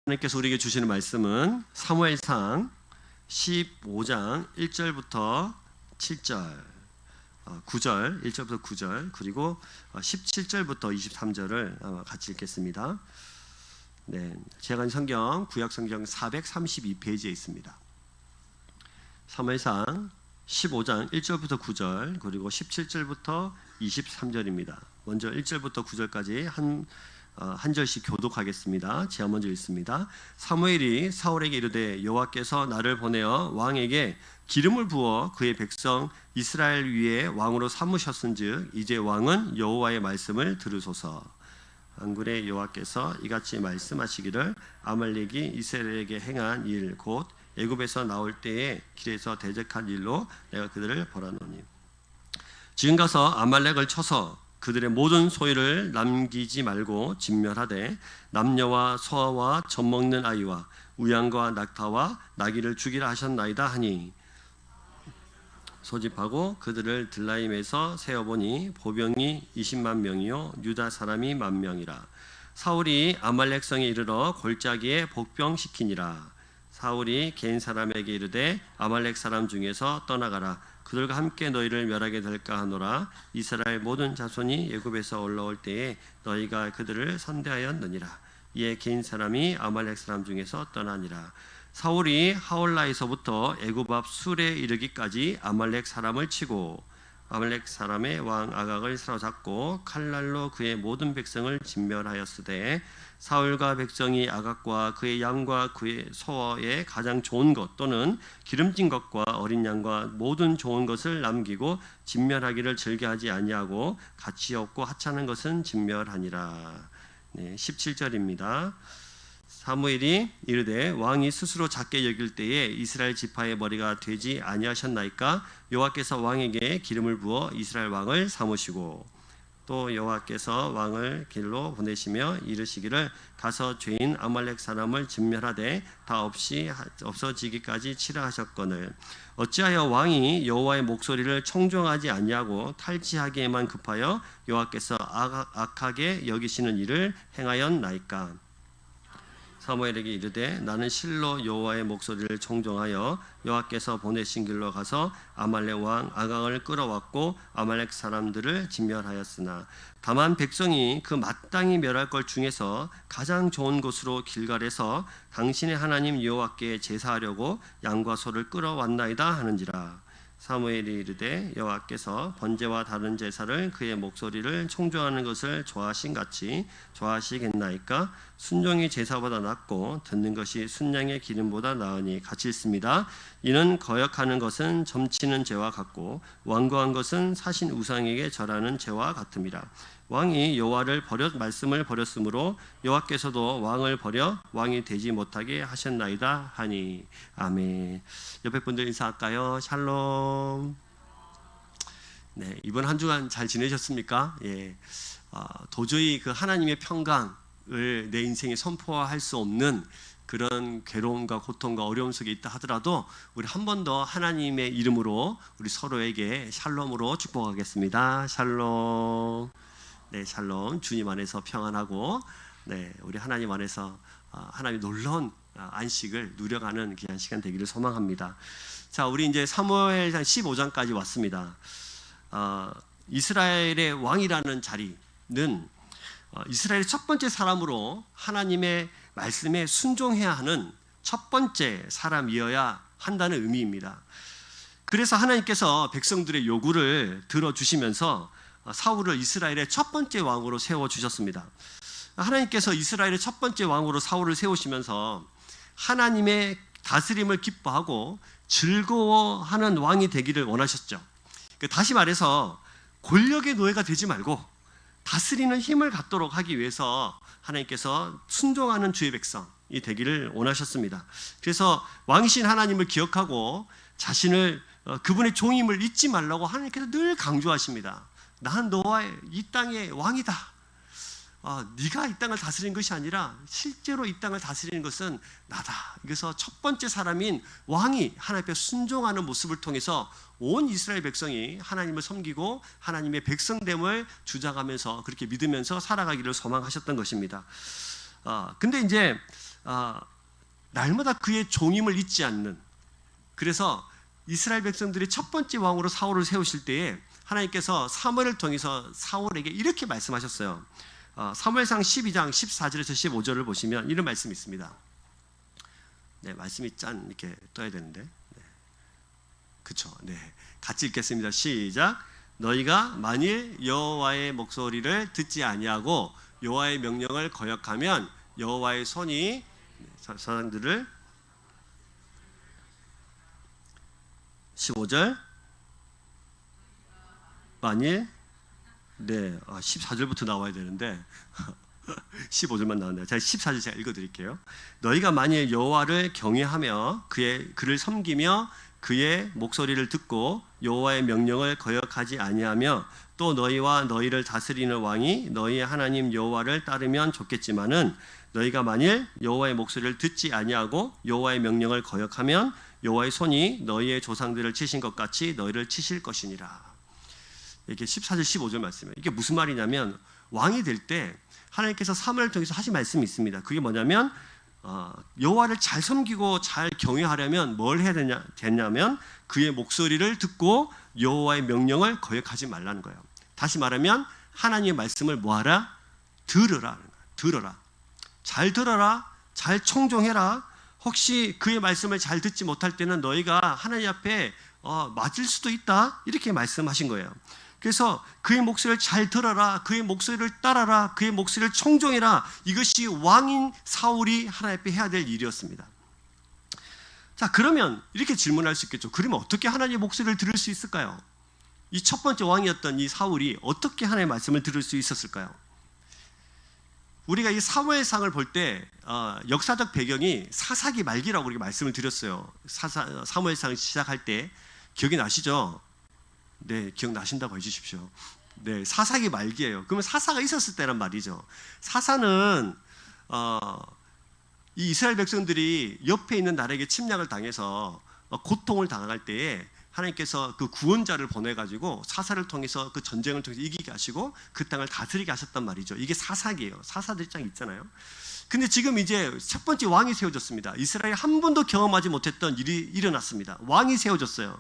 하나님께서 우리에게 주시는 말씀은 사무엘상 15장 1절부터 7절, 9절, 1절부터 9절, 그리고 17절부터 23절을 같이 읽겠습니다. 네, 제가 간 성경 구약 성경 432페이지에 있습니다. 사무엘상 15장 1절부터 9절, 그리고 17절부터 23절입니다. 먼저 1절부터 9절까지 한 절씩 교독하겠습니다. 제가 먼저 읽습니다. 사무엘이 사울에게 이르되 여호와께서 나를 보내어 왕에게 기름을 부어 그의 백성 이스라엘 위에 왕으로 삼으셨은즉 이제 왕은 여호와의 말씀을 들으소서. 만군의 여호와께서 이같이 말씀하시기를 아말렉이 이스라엘에게 행한 일 곧 애굽에서 나올 때에 길에서 대적한 일로 내가 그들을 벌하노니 지금 가서 아말렉을 쳐서 그들의 모든 소유를 남기지 말고 진멸하되 남녀와 소아와 젖먹는 아이와 우양과 낙타와 나귀를 죽이라 하셨나이다 하니 소집하고 그들을 들라임에서 세어보니 보병이 20만 명이요 유다 사람이 10,000명이라. 사울이 아말렉 성에 이르러 골짜기에 복병시키니라. 사울이 개인 사람에게 이르되 아말렉 사람 중에서 떠나가라. 그들과 함께 너희를 멸하게 될까 하노라. 이스라엘 모든 자손이 애굽에서 올라올 때에 너희가 그들을 선대하였느니라. 이에 개인 사람이 아말렉 사람 중에서 떠나니라. 사울이 하올라에서부터 애굽 앞 술에 이르기까지 아말렉 사람을 치고 아말렉 사람의 왕 아각을 사로잡고 칼날로 그의 모든 백성을 진멸하였으되 사울과 백성이 아각과 그의 양과 그의 소의 가장 좋은 것 또는 기름진 것과 어린 양과 모든 좋은 것을 남기고 진멸하기를 즐겨하지 아니하고 가치 없고 하찮은 것은 진멸하니라. 네, 17절입니다. 사무엘이 이르되 왕이 스스로 작게 여길 때에 이스라엘 지파의 머리가 되지 아니하셨나이까. 여호와께서 왕에게 기름을 부어 이스라엘 왕을 삼으시고 또 여호와께서 왕을 길로 보내시며 이르시기를 가서 죄인 아말렉 사람을 진멸하되 다 없어지기까지 치라 하셨거늘 어찌하여 왕이 여호와의 목소리를 청종하지 아니하고 탈취하기에만 급하여 여호와께서 악하게 여기시는 일을 행하였나이까. 사무엘에게 이르되 나는 실로 여호와의 목소리를 청종하여 여호와께서 보내신 길로 가서 아말렉 왕 아각을 끌어왔고 아말렉 사람들을 진멸하였으나 다만 백성이 그 마땅히 멸할 것 중에서 가장 좋은 곳으로 길갈에서 당신의 하나님 여호와께 제사하려고 양과 소를 끌어왔나이다 하는지라. 사무엘이 이르되 여호와께서 번제와 다른 제사를 그의 목소리를 청종하는 것을 좋아하신 같이 좋아하시겠나이까. 순종이 제사보다 낫고 듣는 것이 순양의 기름보다 나으니 같이 있습니다. 이는 거역하는 것은 점치는 죄와 같고 완고한 것은 사신 우상에게 절하는 죄와 같음이라. 왕이 여호와를 말씀을 버렸으므로 여호와께서도 왕을 버려 왕이 되지 못하게 하셨나이다 하니. 아멘. 옆에 분들 인사할까요? 샬롬. 네, 이번 한 주간 잘 지내셨습니까? 예, 도저히 그 하나님의 평강을 내 인생에 선포할 수 없는 그런 괴로움과 고통과 어려움 속에 있다 하더라도 우리 한 번 더 하나님의 이름으로 우리 서로에게 샬롬으로 축복하겠습니다. 샬롬. 네, 샬롬. 주님 안에서 평안하고 네, 우리 하나님 안에서 하나님의 놀라운 안식을 누려가는 귀한 시간 되기를 소망합니다. 자, 우리 이제 사무엘상 15장까지 왔습니다. 이스라엘의 왕이라는 자리는 이스라엘의 첫 번째 사람으로 하나님의 말씀에 순종해야 하는 첫 번째 사람이어야 한다는 의미입니다. 그래서 하나님께서 백성들의 요구를 들어주시면서 사울을 이스라엘의 첫 번째 왕으로 세워주셨습니다. 하나님께서 이스라엘의 첫 번째 왕으로 사울을 세우시면서 하나님의 다스림을 기뻐하고 즐거워하는 왕이 되기를 원하셨죠. 다시 말해서 권력의 노예가 되지 말고 다스리는 힘을 갖도록 하기 위해서 하나님께서 순종하는 주의 백성이 되기를 원하셨습니다. 그래서 왕이신 하나님을 기억하고 자신을 그분의 종임을 잊지 말라고 하나님께서 늘 강조하십니다. 난 너와 이 땅의 왕이다. 네가 이 땅을 다스리는 것이 아니라 실제로 이 땅을 다스리는 것은 나다. 그래서 첫 번째 사람인 왕이 하나님 앞에 순종하는 모습을 통해서 온 이스라엘 백성이 하나님을 섬기고 하나님의 백성됨을 주장하면서 그렇게 믿으면서 살아가기를 소망하셨던 것입니다. 근데 이제 날마다 그의 종임을 잊지 않는, 그래서 이스라엘 백성들이 첫 번째 왕으로 사울을 세우실 때에 하나님께서 사무엘을 통해서 사울에게 이렇게 말씀하셨어요. 사무엘상 12장 14절에서 15절을 보시면 이런 말씀이 있습니다. 네, 말씀이 짠 이렇게 떠야 되는데, 네. 그쵸? 네, 같이 읽겠습니다. 시작. 너희가 만일 여호와의 목소리를 듣지 아니하고 여호와의 명령을 거역하면 여호와의 손이 사람들을 15절 만일 14절부터 나와야 되는데 15절만 나왔네요. 제가 14절 제가 읽어드릴게요. 너희가 만일 여호와를 경외하며 그를 섬기며 그의 목소리를 듣고 여호와의 명령을 거역하지 아니하며 또 너희와 너희를 다스리는 왕이 너희의 하나님 여호와를 따르면 좋겠지만은 너희가 만일 여호와의 목소리를 듣지 아니하고 여호와의 명령을 거역하면 여호와의 손이 너희의 조상들을 치신 것 같이 너희를 치실 것이니라. 이게 14절 15절 말씀이에요. 이게 무슨 말이냐면 왕이 될 때 하나님께서 사무엘을 통해서 하신 말씀이 있습니다. 그게 뭐냐면 여호와를 잘 섬기고 잘 경외하려면 뭘 해야 되냐면 그의 목소리를 듣고 여호와의 명령을 거역하지 말라는 거예요. 다시 말하면 하나님의 말씀을 뭐하라? 들으라. 들어라. 잘 들어라. 잘 청종해라. 혹시 그의 말씀을 잘 듣지 못할 때는 너희가 하나님 앞에 맞을 수도 있다. 이렇게 말씀하신 거예요. 그래서 그의 목소리를 잘 들어라. 그의 목소리를 따라라. 그의 목소리를 청종해라. 이것이 왕인 사울이 하나님 앞에 해야 될 일이었습니다. 자, 그러면 이렇게 질문할 수 있겠죠. 그러면 어떻게 하나님의 목소리를 들을 수 있을까요? 이 첫 번째 왕이었던 이 사울이 어떻게 하나님의 말씀을 들을 수 있었을까요? 우리가 이 사무엘상을 볼 때 역사적 배경이 사사기 말기라고 우리가 말씀을 드렸어요. 사무엘상 시작할 때 기억이 나시죠? 네, 기억나신다고 해주십시오. 네, 사사기 말기예요. 그러면 사사가 있었을 때란 말이죠. 사사는 이 이스라엘 백성들이 옆에 있는 나라에게 침략을 당해서 고통을 당할 때에 하나님께서 그 구원자를 보내가지고 사사를 통해서 그 전쟁을 통해서 이기게 하시고 그 땅을 다스리게 하셨단 말이죠. 이게 사사기예요. 사사들 입장 있잖아요. 근데 지금 이제 첫 번째 왕이 세워졌습니다. 이스라엘이 한 번도 경험하지 못했던 일이 일어났습니다. 왕이 세워졌어요.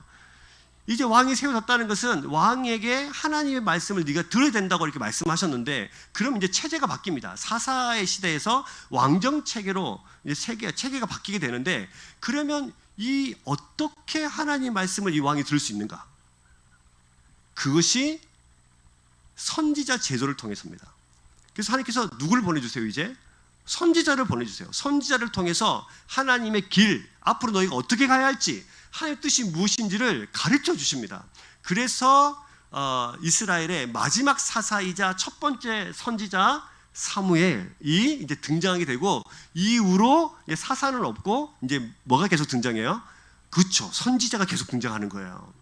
이제 왕이 세워졌다는 것은 왕에게 하나님의 말씀을 네가 들어야 된다고 이렇게 말씀하셨는데, 그럼 이제 체제가 바뀝니다. 사사의 시대에서 왕정 체계로 이제 체계가 바뀌게 되는데, 그러면 이 어떻게 하나님의 말씀을 이 왕이 들을 수 있는가? 그것이 선지자 제도를 통해서입니다. 그래서 하나님께서 누구를 보내주세요? 이제 선지자를 보내주세요. 선지자를 통해서 하나님의 길, 앞으로 너희가 어떻게 가야 할지, 하나님의 뜻이 무엇인지를 가르쳐 주십니다. 그래서 이스라엘의 마지막 사사이자 첫 번째 선지자 사무엘이 이제 등장하게 되고, 이후로 사사는 없고 이제 뭐가 계속 등장해요? 그렇죠. 선지자가 계속 등장하는 거예요.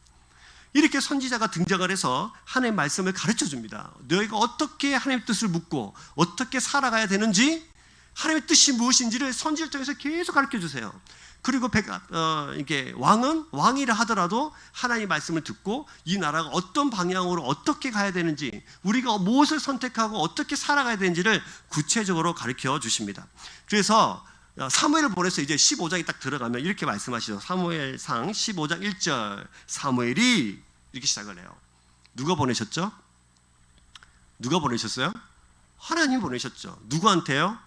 이렇게 선지자가 등장을 해서 하나님의 말씀을 가르쳐 줍니다. 너희가 어떻게 하나님의 뜻을 묻고 어떻게 살아가야 되는지, 하나님의 뜻이 무엇인지를 선지자를 통해서 계속 가르쳐 주세요. 그리고 이게 왕이라 하더라도 하나님의 말씀을 듣고 이 나라가 어떤 방향으로 어떻게 가야 되는지, 우리가 무엇을 선택하고 어떻게 살아가야 되는지를 구체적으로 가르쳐 주십니다. 그래서 사무엘을 보내서 이제 15장이 딱 들어가면 이렇게 말씀하시죠. 사무엘상 15장 1절, 사무엘이 이렇게 시작을 해요. 누가 보내셨죠? 누가 보내셨어요? 하나님 보내셨죠. 누구한테요?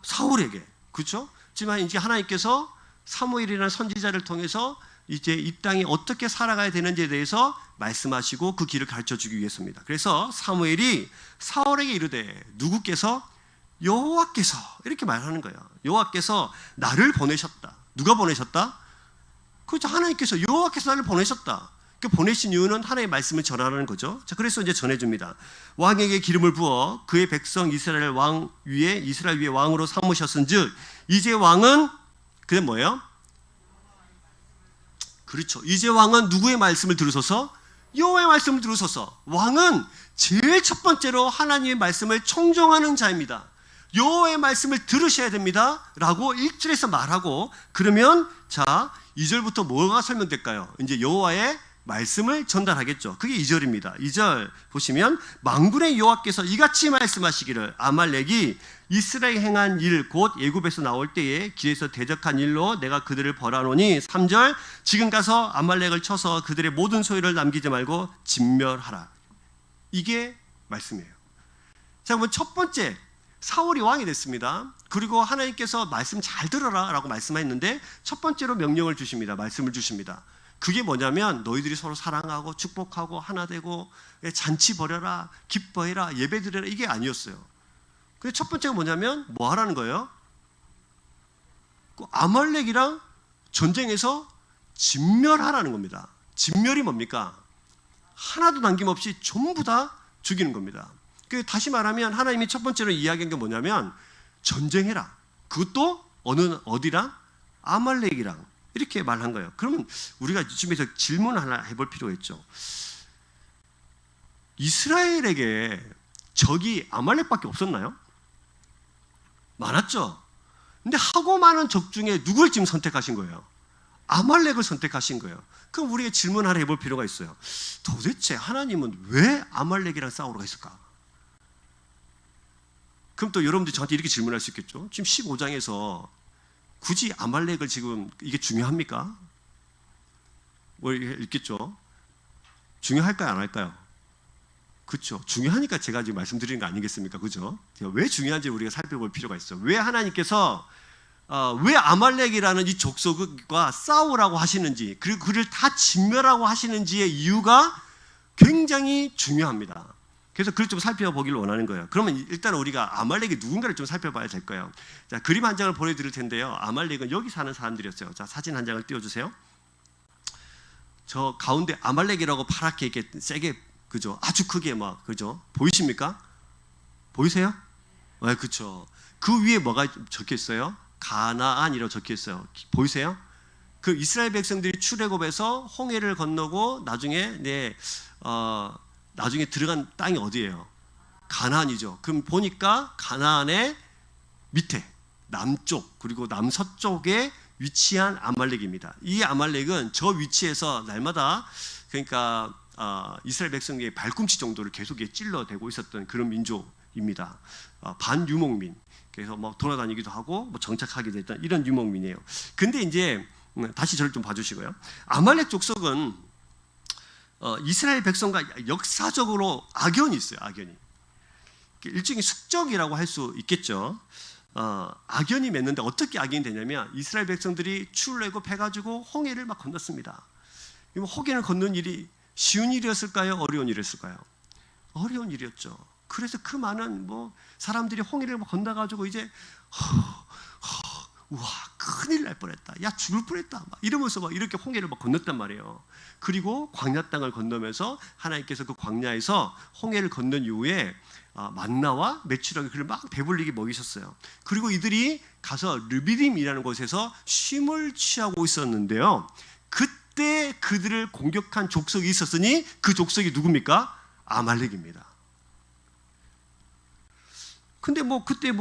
사울에게. 그렇죠? 하지만 이제 하나님께서 사무엘이라는 선지자를 통해서 이제 이 땅이 어떻게 살아가야 되는지에 대해서 말씀하시고 그 길을 가르쳐 주기 위해서입니다. 그래서 사무엘이 사울에게 이르되, 누구께서? 여호와께서, 이렇게 말하는 거예요. 여호와께서 나를 보내셨다. 누가 보내셨다? 그렇죠. 하나님께서, 여호와께서 나를 보내셨다. 그 보내신 이유는 하나님의 말씀을 전하라는 거죠. 자, 그래서 이제 전해줍니다. 왕에게 기름을 부어 그의 백성 이스라엘 위에 왕으로 삼으셨은즉 이제 왕은, 그게 뭐예요? 그렇죠. 이제 왕은 누구의 말씀을 들으소서? 여호와의 말씀을 들으소서. 왕은 제일 첫 번째로 하나님의 말씀을 청종하는 자입니다. 여호와의 말씀을 들으셔야 됩니다 라고 1절에서 말하고, 그러면 자 2절부터 뭐가 설명될까요? 이제 여호와의 말씀을 전달하겠죠. 그게 2절입니다. 2절 보시면 만군의 여호와께서 이같이 말씀하시기를 아말렉이 이스라엘이 행한 일 곧 애굽에서 나올 때에 길에서 대적한 일로 내가 그들을 벌하노니 3절 지금 가서 아말렉을 쳐서 그들의 모든 소유를 남기지 말고 진멸하라. 이게 말씀이에요. 자, 그러면 첫 번째 사울이 왕이 됐습니다. 그리고 하나님께서 말씀 잘 들어라 라고 말씀했는데 첫 번째로 명령을 주십니다. 말씀을 주십니다. 그게 뭐냐면 너희들이 서로 사랑하고 축복하고 하나 되고 잔치 벌여라, 기뻐해라, 예배드려라, 이게 아니었어요. 근데 첫 번째가 뭐냐면 뭐 하라는 거예요? 아말렉이랑 전쟁에서 진멸하라는 겁니다. 진멸이 뭡니까? 하나도 남김없이 전부 다 죽이는 겁니다. 다시 말하면 하나님이 첫 번째로 이야기한 게 뭐냐면 전쟁해라. 그것도 어디랑? 아말렉이랑. 이렇게 말한 거예요. 그러면 우리가 이쯤에서 질문 하나 해볼 필요가 있죠. 이스라엘에게 적이 아말렉밖에 없었나요? 많았죠. 근데 하고 많은 적 중에 누굴 지금 선택하신 거예요? 아말렉을 선택하신 거예요. 그럼 우리가 질문 하나 해볼 필요가 있어요. 도대체 하나님은 왜 아말렉이랑 싸우러 갔을까? 그럼 또 여러분들이 저한테 이렇게 질문할 수 있겠죠. 지금 15장에서 굳이 아말렉을 지금 이게 중요합니까? 뭐 있겠죠. 중요할까요, 안 할까요? 그렇죠. 중요하니까 제가 지금 말씀드리는 거 아니겠습니까? 그죠? 왜 중요한지 우리가 살펴볼 필요가 있어요. 왜 하나님께서 왜 아말렉이라는 이 족속과 싸우라고 하시는지, 그리고 그를 다 진멸하고 하시는지의 이유가 굉장히 중요합니다. 그래서 그걸 좀 살펴보기를 원하는 거예요. 그러면 일단 우리가 아말렉이 누군가를 좀 살펴봐야 될 거예요. 자, 그림 한 장을 보여드릴 텐데요. 아말렉은 여기 사는 사람들이었어요. 자, 사진 한 장을 띄워주세요. 저 가운데 아말렉이라고 파랗게 이렇게 세게, 그죠? 아주 크게 막, 그죠? 보이십니까? 보이세요? 네, 그렇죠. 그 위에 뭐가 적혀 있어요? 가나안이라고 적혀 있어요. 보이세요? 그 이스라엘 백성들이 출애굽에서 홍해를 건너고 나중에 들어간 땅이 어디예요? 가나안이죠. 그럼 보니까 가나안의 밑에 남쪽 그리고 남서쪽에 위치한 아말렉입니다. 이 아말렉은 저 위치에서 날마다 그러니까 이스라엘 백성의 발꿈치 정도를 계속 찔러대고 있었던 그런 민족입니다. 반유목민. 그래서 뭐 돌아다니기도 하고 뭐 정착하게 됐던 이런 유목민이에요. 근데 이제 다시 저를 좀 봐주시고요. 아말렉 족속은 이스라엘 백성과 역사적으로 악연이 있어요. 악연이 일종의 숙적이라고 할 수 있겠죠. 악연이 맺는데 어떻게 악연이 되냐면 이스라엘 백성들이 출애굽해가지고 홍해를 막 건넜습니다. 홍해를 건너는 일이 쉬운 일이었을까요? 어려운 일이었을까요? 어려운 일이었죠. 그래서 그 많은 사람들이 홍해를 건너가지고 이제 우와 큰일 날 뻔했다. 야 죽을 뻔했다. 막 이러면서 막 이렇게 홍해를 막 건넜단 말이에요. 그리고 광야 땅을 건너면서 하나님께서 그 광야에서 홍해를 건넌 이후에 만나와 메추라기 그를 막 배불리게 먹이셨어요. 그리고 이들이 가서 르비딤이라는 곳에서 쉼을 취하고 있었는데요. 그때 그들을 공격한 족속이 있었으니 그 족속이 누굽니까? 아말렉입니다. 근데 그때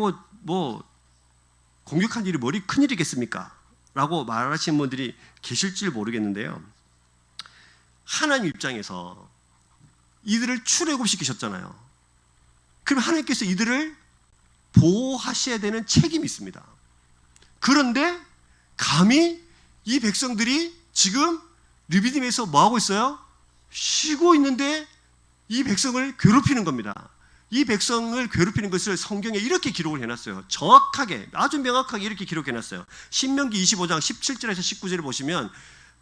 공격한 일이 머리 큰일이겠습니까? 라고 말하시는 분들이 계실지 모르겠는데요. 하나님 입장에서 이들을 출애굽시키셨잖아요. 그럼 하나님께서 이들을 보호하셔야 되는 책임이 있습니다. 그런데 감히 이 백성들이 지금 르비딤에서 뭐하고 있어요? 쉬고 있는데 이 백성을 괴롭히는 겁니다. 이 백성을 괴롭히는 것을 성경에 이렇게 기록을 해놨어요. 정확하게 아주 명확하게 이렇게 기록해놨어요. 신명기 25장 17절에서 19절을 보시면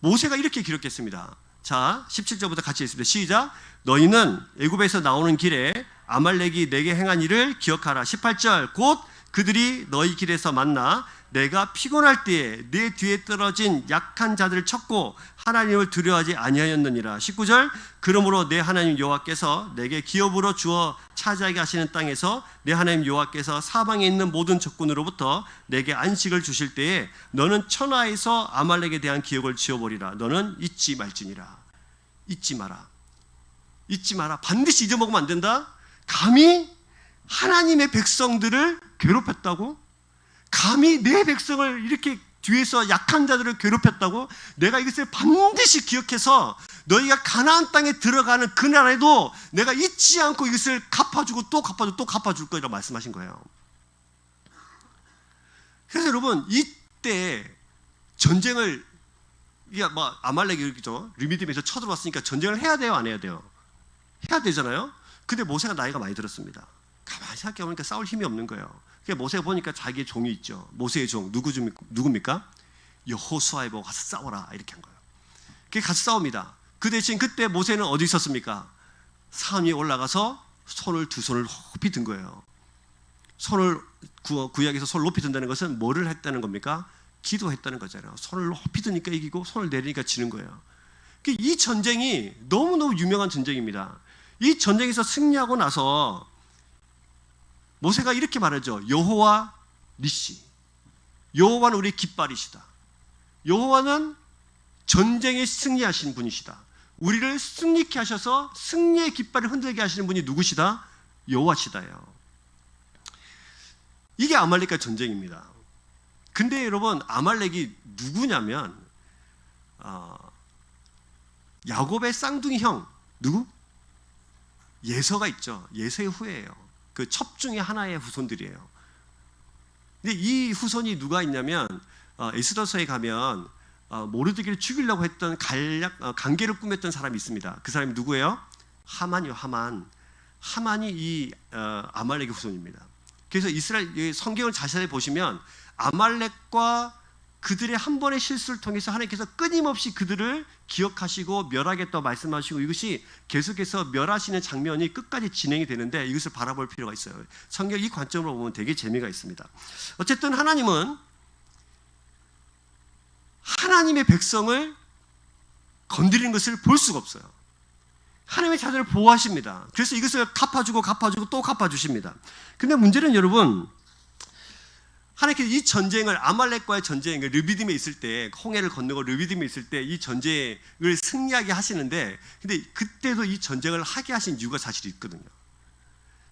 모세가 이렇게 기록했습니다. 자, 17절부터 같이 읽습니다. 시작. 너희는 애굽에서 나오는 길에 아말렉이 내게 행한 일을 기억하라. 18절 곧 그들이 너희 길에서 만나 내가 피곤할 때에 내 뒤에 떨어진 약한 자들을 쳤고 하나님을 두려워하지 아니하였느니라. 19절 그러므로 내 하나님 여호와께서 내게 기업으로 주어 차지하게 하시는 땅에서 내 하나님 여호와께서 사방에 있는 모든 적군으로부터 내게 안식을 주실 때에 너는 천하에서 아말렉에 대한 기억을 지워버리라. 너는 잊지 말지니라. 잊지 마라. 잊지 마라. 반드시 잊어먹으면 안 된다. 감히 하나님의 백성들을 괴롭혔다고? 감히 내 백성을 이렇게 뒤에서 약한 자들을 괴롭혔다고? 내가 이것을 반드시 기억해서 너희가 가나안 땅에 들어가는 그날에도 내가 잊지 않고 이것을 갚아주고 또 갚아주고 또 갚아줄 거라고 말씀하신 거예요. 그래서 여러분, 이때 전쟁을, 이게 뭐 아말렉이 이렇게죠, 르비딤에서 쳐들어왔으니까 전쟁을 해야 돼요, 안 해야 돼요? 해야 되잖아요. 근데 모세가 나이가 많이 들었습니다. 가만히 생각해 보니까 싸울 힘이 없는 거예요. 그래서 모세가 보니까 자기의 종이 있죠. 모세의 종 누굽니까? 여호수아에 보고 가서 싸워라, 이렇게 한 거예요. 그게 가서 싸웁니다. 그 대신 그때 모세는 어디 있었습니까? 산 위에 올라가서 두 손을 높이 든 거예요. 손을, 구약에서 손을 높이 든다는 것은 뭐를 했다는 겁니까? 기도했다는 거잖아요. 손을 높이 드니까 이기고 손을 내리니까 지는 거예요. 이 전쟁이 너무너무 유명한 전쟁입니다. 이 전쟁에서 승리하고 나서 모세가 이렇게 말하죠. 여호와 니시, 여호와는 우리의 깃발이시다. 여호와는 전쟁에 승리하신 분이시다. 우리를 승리케 하셔서 승리의 깃발을 흔들게 하시는 분이 누구시다? 여호와시다요. 이게 아말렉과 전쟁입니다. 근데 여러분, 아말렉이 누구냐면 야곱의 쌍둥이 형, 누구? 예서가 있죠. 예서의 후예예요. 그 첩 중에 하나의 후손들이에요. 근데 이 후손이 누가 있냐면 에스더서에 가면 모르드기를 죽이려고 했던 간계를 꾸몄던 사람이 있습니다. 그 사람이 누구예요? 하만이요. 하만이 이 아말렉의 후손입니다. 그래서 이스라엘 성경을 자세히 보시면 아말렉과 그들의 한 번의 실수를 통해서 하나님께서 끊임없이 그들을 기억하시고 멸하겠다고 말씀하시고, 이것이 계속해서 멸하시는 장면이 끝까지 진행이 되는데 이것을 바라볼 필요가 있어요. 성경 이 관점으로 보면 되게 재미가 있습니다. 어쨌든 하나님은 하나님의 백성을 건드리는 것을 볼 수가 없어요. 하나님의 자녀를 보호하십니다. 그래서 이것을 갚아주고 또 갚아주십니다. 근데 문제는 여러분, 하나님께서 이 전쟁을, 아말렉과의 전쟁, 르비딤에 있을 때, 홍해를 건너고 르비딤에 있을 때 이 전쟁을 승리하게 하시는데, 근데 그때도 이 전쟁을 하게 하신 이유가 사실 있거든요.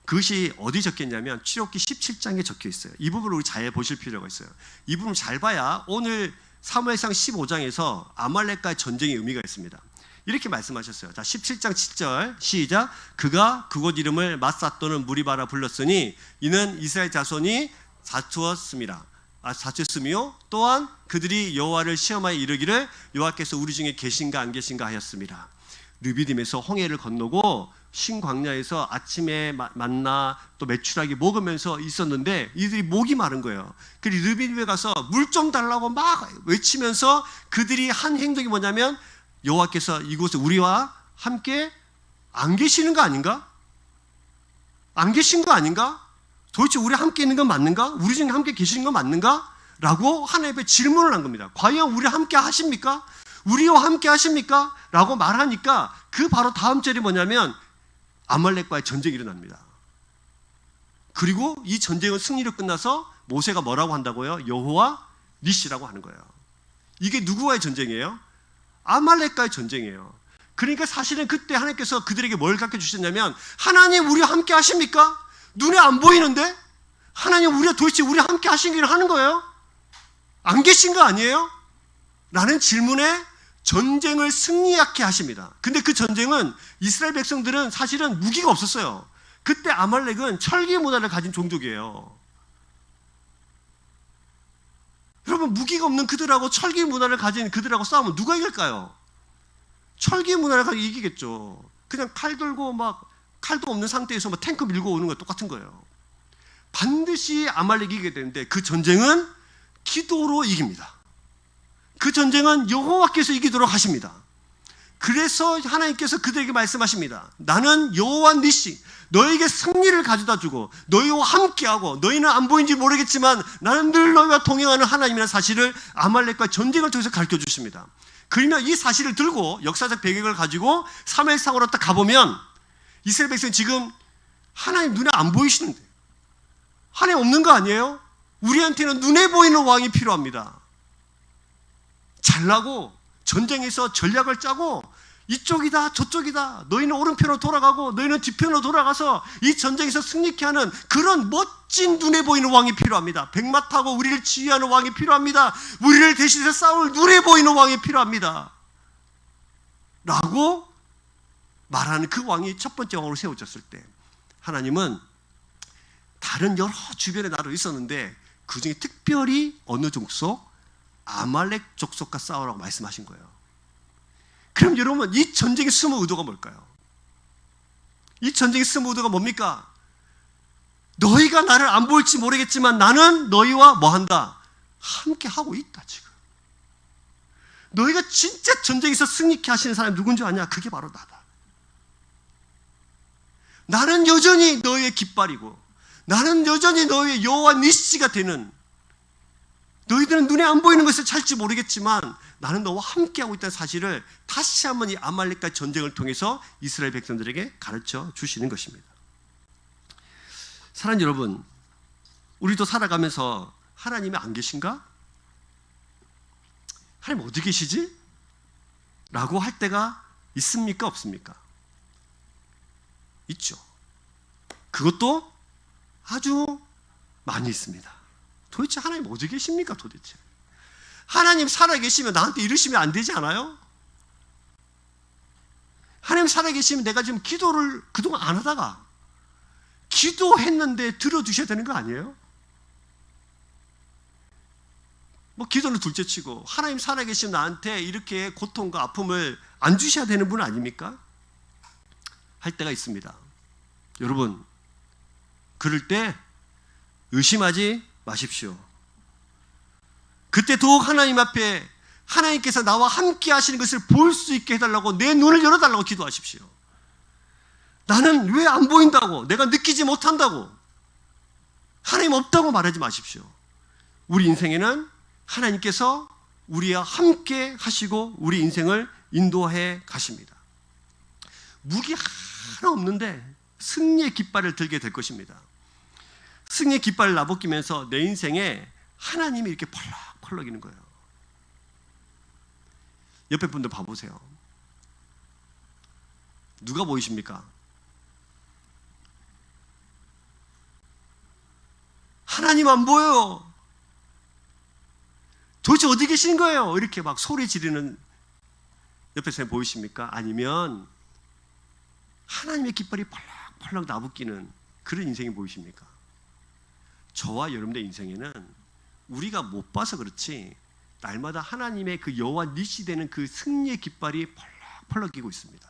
그것이 어디 적혀 있냐면 출애굽기 17장에 적혀 있어요. 이 부분을 우리 잘 보실 필요가 있어요. 이 부분을 잘 봐야 오늘 사무엘상 15장에서 아말렉과의 전쟁의 의미가 있습니다. 이렇게 말씀하셨어요. 자, 17장 7절 시작. 그가 그곳 이름을 마사 또는 무리바라 불렀으니 이는 이스라엘 자손이 다투었으며 또한 그들이 여호와를 시험하여 이르기를 여호와께서 우리 중에 계신가 안 계신가 하였습니다. 르비딤에서 홍해를 건너고 신광야에서 아침에 만나 또 메추라기 먹으면서 있었는데 이들이 목이 마른 거예요. 그리고 르비딤에 가서 물 좀 달라고 막 외치면서 그들이 한 행동이 뭐냐면 여호와께서 이곳에 우리와 함께 안 계시는 거 아닌가? 안 계신 거 아닌가? 도대체 우리 함께 있는 건 맞는가? 우리 중에 함께 계시는 건 맞는가? 라고 하나님께 질문을 한 겁니다. 과연 우리와 함께 하십니까? 우리와 함께 하십니까? 라고 말하니까 그 바로 다음 절이 뭐냐면 아말렉과의 전쟁이 일어납니다. 그리고 이 전쟁은 승리로 끝나서 모세가 뭐라고 한다고요? 여호와 니시라고 하는 거예요. 이게 누구와의 전쟁이에요? 아말렉과의 전쟁이에요. 그러니까 사실은 그때 하나님께서 그들에게 뭘 가르쳐 주셨냐면, 하나님 우리와 함께 하십니까? 눈에 안 보이는데 하나님 도대체 우리와 함께 하시기를 하는 거예요? 안 계신 거 아니에요? 라는 질문에 전쟁을 승리하게 하십니다. 근데 그 전쟁은 이스라엘 백성들은 사실은 무기가 없었어요. 그때 아말렉은 철기 문화를 가진 종족이에요. 여러분, 무기가 없는 그들하고 철기 문화를 가진 그들하고 싸우면 누가 이길까요? 철기 문화를 가지고 이기겠죠. 그냥 칼 들고 막 칼도 없는 상태에서 막 탱크 밀고 오는 거 똑같은 거예요. 반드시 아말렉이 이기게 되는데 그 전쟁은 기도로 이깁니다. 그 전쟁은 여호와께서 이기도록 하십니다. 그래서 하나님께서 그들에게 말씀하십니다. 나는 여호와 니시, 너에게 승리를 가져다 주고 너희와 함께하고, 너희는 안 보이는지 모르겠지만 나는 늘 너희와 동행하는 하나님이라는 사실을 아말렉과 전쟁을 통해서 가르쳐 주십니다. 그러면 이 사실을 들고 역사적 배경을 가지고 사무엘상으로 딱 가보면 이스라엘 백성은 지금 하나님 눈에 안 보이시는데, 하나님 없는 거 아니에요? 우리한테는 눈에 보이는 왕이 필요합니다. 잘나고 전쟁에서 전략을 짜고 이쪽이다 저쪽이다, 너희는 오른편으로 돌아가고 너희는 뒤편으로 돌아가서 이 전쟁에서 승리케 하는 그런 멋진 눈에 보이는 왕이 필요합니다. 백마 타고 우리를 지휘하는 왕이 필요합니다. 우리를 대신해서 싸울 눈에 보이는 왕이 필요합니다. 라고 말하는 그 왕이 첫 번째 왕으로 세워졌을 때 하나님은 다른 여러 주변의 나라도 있었는데 그 중에 특별히 어느 족속? 아말렉 족속과 싸우라고 말씀하신 거예요. 그럼 여러분, 이 전쟁의 숨은 의도가 뭘까요? 이 전쟁의 숨은 의도가 뭡니까? 너희가 나를 안 볼지 모르겠지만 나는 너희와 뭐한다? 함께 하고 있다. 지금 너희가 진짜 전쟁에서 승리케 하시는 사람이 누군지 아냐? 그게 바로 나다. 나는 여전히 너희의 깃발이고 나는 여전히 너희의 여호와 니시가 되는, 너희들은 눈에 안 보이는 것을 잘지 모르겠지만 나는 너와 함께하고 있다는 사실을 다시 한번 이 아말렉과의 전쟁을 통해서 이스라엘 백성들에게 가르쳐 주시는 것입니다. 사랑하는 여러분, 우리도 살아가면서 하나님이 안 계신가? 하나님 어디 계시지? 라고 할 때가 있습니까? 없습니까? 있죠. 그것도 아주 많이 있습니다. 도대체 하나님 어디 계십니까? 도대체 하나님 살아계시면 나한테 이러시면 안 되지 않아요? 하나님 살아계시면 내가 지금 기도를 그동안 안 하다가 기도했는데 들어주셔야 되는 거 아니에요? 뭐 기도는 둘째치고 하나님 살아계시면 나한테 이렇게 고통과 아픔을 안 주셔야 되는 분 아닙니까? 할 때가 있습니다. 여러분, 그럴 때 의심하지 마십시오. 그때 더욱 하나님 앞에 하나님께서 나와 함께 하시는 것을 볼 수 있게 해달라고, 내 눈을 열어달라고 기도하십시오. 나는 왜 안 보인다고, 내가 느끼지 못한다고, 하나님 없다고 말하지 마십시오. 우리 인생에는 하나님께서 우리와 함께 하시고 우리 인생을 인도해 가십니다. 무기 하나 없는데 승리의 깃발을 들게 될 것입니다. 승리의 깃발을 나부끼면서 내 인생에 하나님이 이렇게 펄럭펄럭이는 거예요. 옆에 분들 봐보세요. 누가 보이십니까? 하나님 안 보여요. 도대체 어디 계신 거예요? 이렇게 막 소리 지르는 옆에서 보이십니까? 아니면 하나님의 깃발이 펄럭펄럭 나부끼는 그런 인생이 보이십니까? 저와 여러분의 인생에는 우리가 못 봐서 그렇지 날마다 하나님의 그 여호와 니시 되는 그 승리의 깃발이 펄럭펄럭 끼고 있습니다.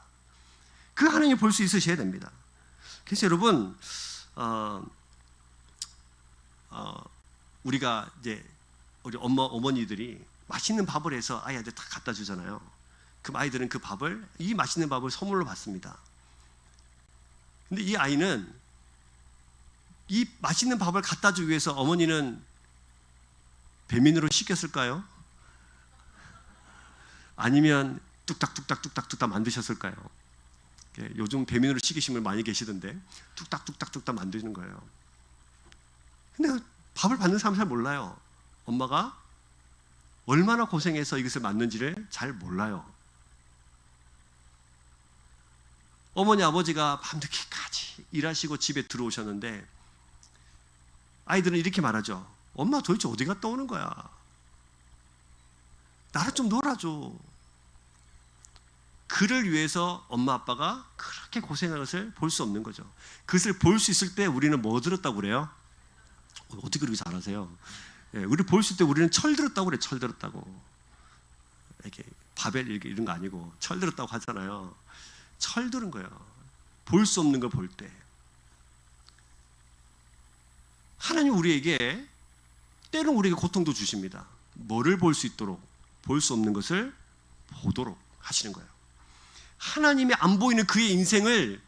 그 하나님을 볼 수 있으셔야 됩니다. 그래서 여러분, 우리가 이제 우리 어머니들이 맛있는 밥을 해서 아이한테 다 갖다 주잖아요. 그럼 아이들은 그 밥을, 이 맛있는 밥을 선물로 받습니다. 근데 이 아이는 이 맛있는 밥을 갖다 주기 위해서 어머니는 배민으로 시켰을까요? 아니면 뚝딱뚝딱뚝딱뚝딱 만드셨을까요? 요즘 배민으로 시키신 분 많이 계시던데 뚝딱뚝딱뚝딱 만드는 거예요. 근데 밥을 받는 사람은 잘 몰라요. 엄마가 얼마나 고생해서 이것을 만든지를 잘 몰라요. 어머니 아버지가 밤늦게까지 일하시고 집에 들어오셨는데 아이들은 이렇게 말하죠. 엄마 도대체 어디 갔다 오는 거야? 나를 좀 놀아줘. 그를 위해서 엄마 아빠가 그렇게 고생한 것을 볼 수 없는 거죠. 그것을 볼 수 있을 때 우리는 뭐 들었다고 그래요? 어떻게 그렇게 잘하세요? 예, 우리 볼 수 있을 때 우리는 철 들었다고 그래. 철 들었다고. 이렇게 바벨 이런 거 아니고 철 들었다고 하잖아요. 철 들은 거예요. 볼 수 없는 걸 볼 때. 하나님 우리에게 때로는 우리에게 고통도 주십니다. 뭐를 볼 수 있도록? 볼 수 없는 것을 보도록 하시는 거예요. 하나님이 안 보이는 그의 인생을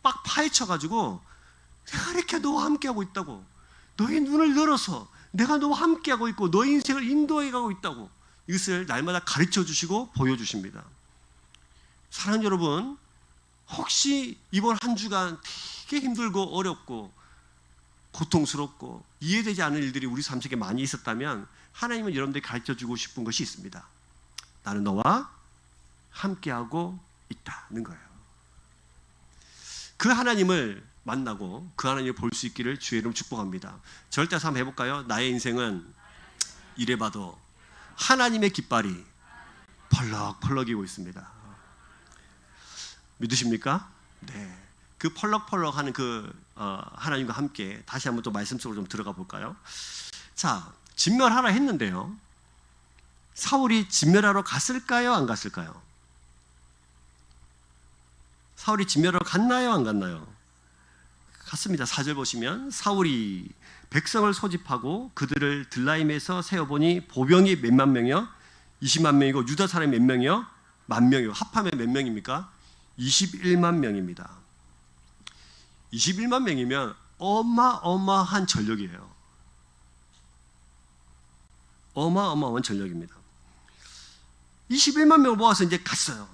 빡 파헤쳐가지고 내가 이렇게 너와 함께하고 있다고, 너의 눈을 열어서 내가 너와 함께하고 있고 너의 인생을 인도해 가고 있다고, 이것을 날마다 가르쳐 주시고 보여주십니다. 사랑하는 여러분, 혹시 이번 한 주간 되게 힘들고 어렵고 고통스럽고 이해되지 않는 일들이 우리 삶 속에 많이 있었다면 하나님은 여러분들에게 가르쳐주고 싶은 것이 있습니다. 나는 너와 함께하고 있다는 거예요. 그 하나님을 만나고 그 하나님을 볼 수 있기를 주의 이름 축복합니다. 절대서 한번 해볼까요? 나의 인생은 이래봐도 하나님의 깃발이 펄럭펄럭이고 있습니다. 믿으십니까? 네. 그 펄럭펄럭하는 하나님과 함께 다시 한번 또 말씀 속으로 좀 들어가 볼까요? 자, 진멸하라 했는데요. 사울이 진멸하러 갔을까요? 안 갔을까요? 사울이 진멸하러 갔나요? 안 갔나요? 갔습니다. 4절 보시면 사울이 백성을 소집하고 그들을 들라임에서 세어보니 보병이 몇만 명이요? 20만 명이고 유다 사람이 몇 명이요? 10,000명이요. 합하면 몇 명입니까? 21만 명입니다. 21만 명이면 어마어마한 전력이에요. 어마어마한 전력입니다. 21만 명을 모아서 이제 갔어요.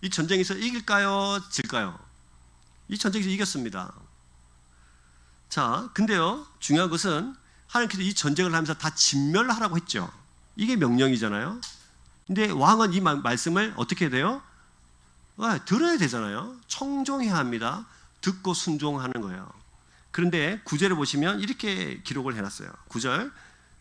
이 전쟁에서 이길까요? 질까요? 이 전쟁에서 이겼습니다. 자, 근데요, 중요한 것은 하나님께서 이 전쟁을 하면서 다 진멸하라고 했죠. 이게 명령이잖아요. 근데 왕은 이 말씀을 어떻게 해야 돼요? 들어야 되잖아요. 청종해야 합니다. 듣고 순종하는 거예요. 그런데 9절을 보시면 이렇게 기록을 해놨어요. 9절,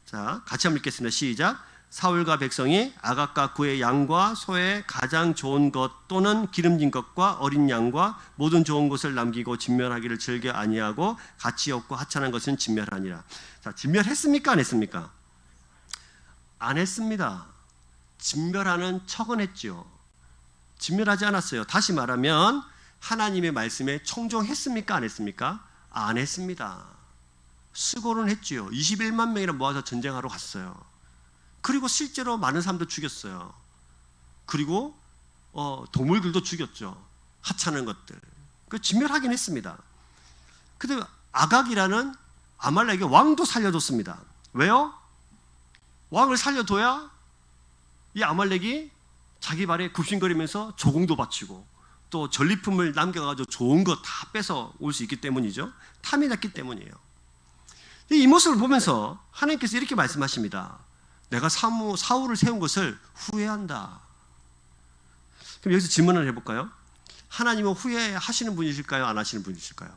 자, 같이 한번 읽겠습니다. 시작. 사울과 백성이 아각과 그의 양과 소의 가장 좋은 것 또는 기름진 것과 어린 양과 모든 좋은 것을 남기고 진멸하기를 즐겨 아니하고 가치 없고 하찮은 것은 진멸하니라. 자, 진멸했습니까? 안 했습니까? 안 했습니다. 진멸하는 척은 했죠. 진멸하지 않았어요. 다시 말하면 하나님의 말씀에 청종했습니까? 안 했습니까? 안 했습니다. 수고는 했지요. 21만 명이나 모아서 전쟁하러 갔어요. 그리고 실제로 많은 사람도 죽였어요. 그리고 동물들도 죽였죠. 하찮은 것들. 그 진멸하긴 했습니다. 근데 아각이라는 아말렉의 왕도 살려뒀습니다. 왜요? 왕을 살려둬야 이 아말렉이 자기 발에 굽신거리면서 조공도 바치고 또 전리품을 남겨가지고 좋은 거 다 뺏어 올 수 있기 때문이죠. 탐이 났기 때문이에요. 이 모습을 보면서 하나님께서 이렇게 말씀하십니다. 내가 사울을 세운 것을 후회한다. 그럼 여기서 질문을 해볼까요? 하나님은 후회하시는 분이실까요? 안 하시는 분이실까요?